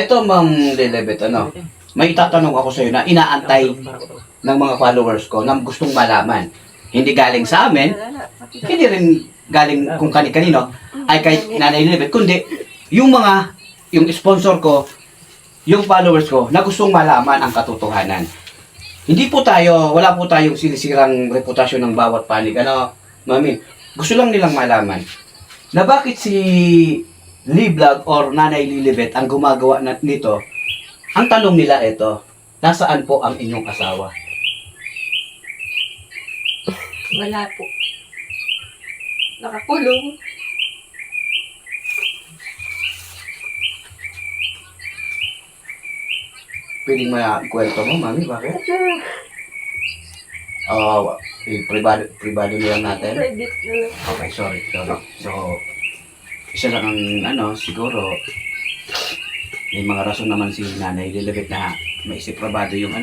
Ito, Ma'am Lilibet, may itatanong ako sa iyo na inaantay ng mga followers ko na gustong malaman. Hindi galing sa amin, hindi rin galing kung kani-kanino, ay kay Nanay Lilibet, kundi yung sponsor ko, yung followers ko, na gustong malaman ang katotohanan. Hindi po tayo, wala po tayong sinisirang reputasyon ng bawat panig. Mami, gusto lang nilang malaman na bakit si Lee Vlog or Nanay Lilibet ang gumagawa nito. Ang tanong nila ito, nasaan po ang inyong asawa? Wala po. Nakakulong. Pwedeng kwento mo, Mami, bakit? Privado nilang natin. Credit na lang. Okay, sorry. So, isa lang ang siguro, may mga rason naman si Nanay Lilibet na maisip privado yung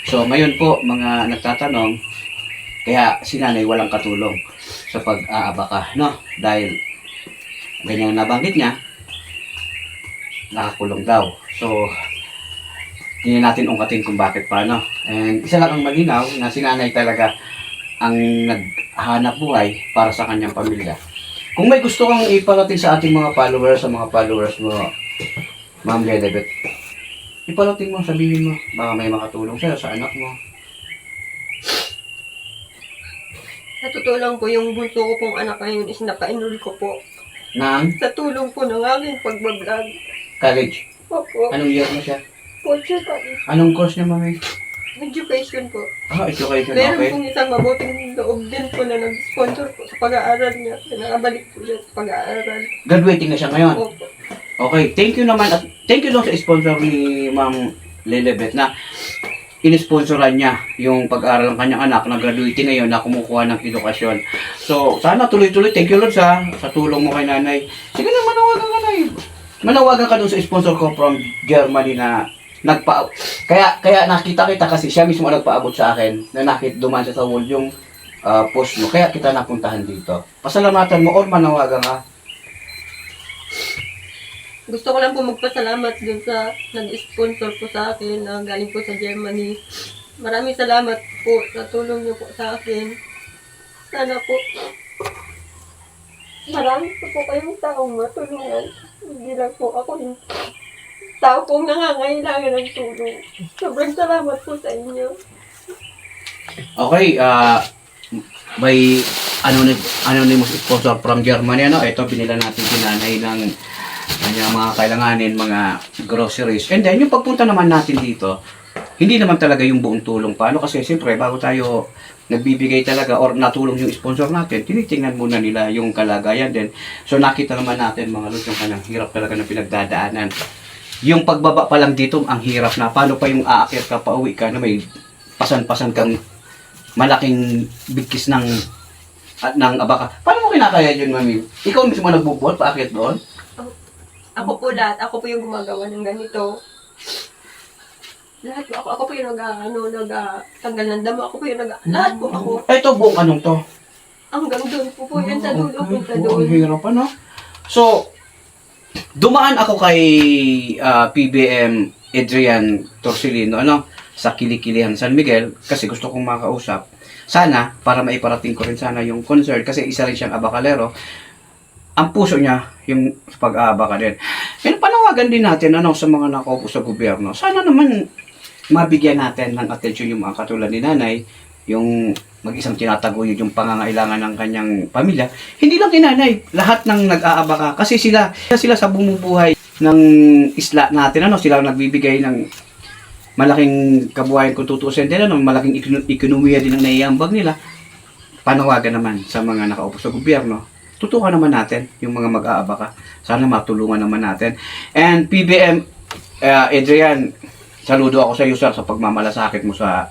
So, ngayon po, mga nagtatanong, kaya si Nanay walang katulong sa pag-aabaka, no? Dahil, ganyan nabanggit niya, nakakulong daw. So, hindi natin ungkatin kung bakit paano. And isa lang ang malinaw na si Nanay talaga ang naghahanap buhay para sa kanyang pamilya. Kung may gusto kang iparating sa ating mga followers, sa mga followers mo, Ma'am Lilibet, iparating mo, sabihin mo, baka may makatulong sa'yo, sa anak mo. Natutulong po yung bunso ko pong anak ngayon is napa-enroll ko po. Nang Sa tulong po ng aking pagbablog. college. Opo. Anong year mo siya? Pocho pa. Anong course niya, Mami? Education po. Education, Meron okay. pong isang mabuting loob din po na nag-sponsor po sa pag-aaral niya. Nakabalik po siya sa pag-aaral. Graduating na siya ngayon. Opo. Okay, thank you naman at thank you daw sa sponsor ni Ma'am Lilibet na inisponsoran niya yung pag-aaral ng kanyang anak na graduating ngayon na kumukuha ng edukasyon. So, sana tuloy-tuloy. Thank you Lord sa tulong mo kay Nanay. Sige na, manawagan ka na eh. Manawagan ka dun sa sponsor ko from Germany na kaya nakita kita kasi siya mismo ang nagpaabot sa akin na dumaan siya sa wall yung post mo. Kaya kita napuntahan dito. Pasalamatan mo or manawagan ka. Gusto ko lang po magpasalamat dun sa nag-sponsor po sa akin na galing po sa Germany. Maraming salamat po sa tulong niyo po sa akin. Sana po marami po kayong taong matulungan. Hindi lang po ako yung tao pong nangangailangan ng tulong. Sobrang salamat po sa inyo. Okay, may anonymous sponsor from Germany, ito binila natin si Nanay ng kanyang mga kailanganin, mga groceries. And then, yung pagpunta naman natin dito, hindi naman talaga yung buong tulong pa. Kasi siyempre, bago tayo nagbibigay talaga or natulong yung sponsor natin, tinitingnan muna nila yung kalagayan din. So, nakita naman natin mga Lord, yung kanyang hirap talaga na pinagdadaanan. Yung pagbaba pa lang dito, ang hirap na. Paano pa yung aakyat ka, pauwi ka na may pasan-pasan kang malaking bigkis ng abaka. Paano mo kinakaya yun, Mami? Ikaw mismo nagbubuhat, paakyat doon? Ako po lahat. Ako po yung gumagawa ng ganito. Lahat po. Ako po yung nagtanggal ng damo. Ako po yung lahat po ako. Ito, buong anong to? Hanggang doon po po. Yan sa dulo po sa Ang doon. hirap, So, dumaan ako kay PBM Adrian Torsilino, sa Kilikilihan San Miguel, kasi gusto kong makausap. Sana, para maiparating ko rin sana yung concern, kasi isa rin siyang abakalero, ang puso niya, yung pag-aabaka din. And panawagan din natin, sa mga nakaupo sa gobyerno, sana naman mabigyan natin ng atensyon yung mga katulad ni Nanay, yung mag-isang tinataguyod yung pangangailangan ng kanyang pamilya. Hindi lang Nanay, lahat ng nag-aabaka, kasi sila sa bumubuhay ng isla natin, sila nagbibigay ng malaking kabuhayan kung tutusin din, malaking ekonomiya din ang naiambag nila. Panawagan naman sa mga nakaupo sa gobyerno, tutukan naman natin yung mga mag-aabaka. Sana matulungan naman natin. And PBM Adrian, saludo ako sa iyo, sir, sa pagmamalasakit mo sa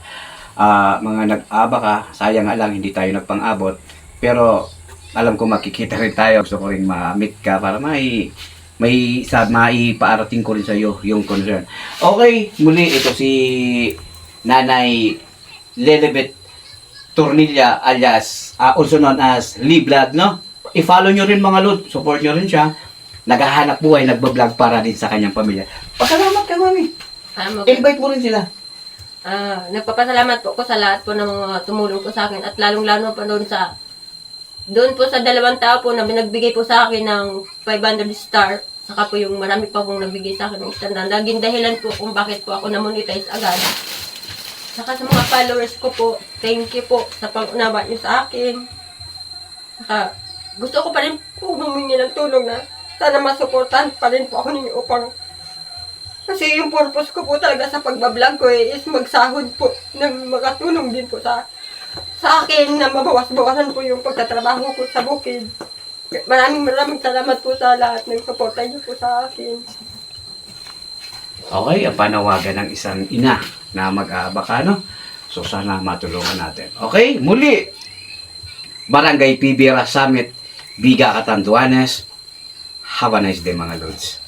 mga nag-aabaka. Sayang nga lang hindi tayo nagpang-abot. Pero alam ko makikita rin tayo. Gusto ko rin ma-meet ka para maipaarating ko rin sa iyo yung concern. Okay, muli ito si Nanay Lilibet Tornilla alias also known as Lee Vlog, I-follow nyo rin mga Lord, support nyo rin siya. naghahanap buhay, nagbablog para din sa kanyang pamilya. Pasalamat ka, mami. Invite mo rin sila. Nagpapasalamat po ako sa lahat po ng mga tumulong po sa akin at lalong-lalo po doon po sa 2 tao po na binagbigay po sa akin ng 500 star. Saka po yung marami pa pong nagbigay sa akin ng star na laging dahilan po kung bakit po ako na-monetize agad. Saka sa mga followers ko po, thank you po sa pag-unawa niyo sa akin. Saka gusto ko pa rin po humingi ng tulong na sana masuportahan pa rin po ako ninyo upang kasi yung purpose ko po talaga sa pagbablog ko is magsahod po ng makatulong din po sa akin na mabawas-bawasan po yung pagtatrabaho ko sa bukid. Maraming salamat po sa lahat ng suporta niyo po sa akin. Okay, ang panawagan ng isang ina na mag-aabaka, no? So, sana matulungan natin. Okay, muli, Barangay PBR Summit, Biga, Catanduanes. Have a nice day, mga Lods.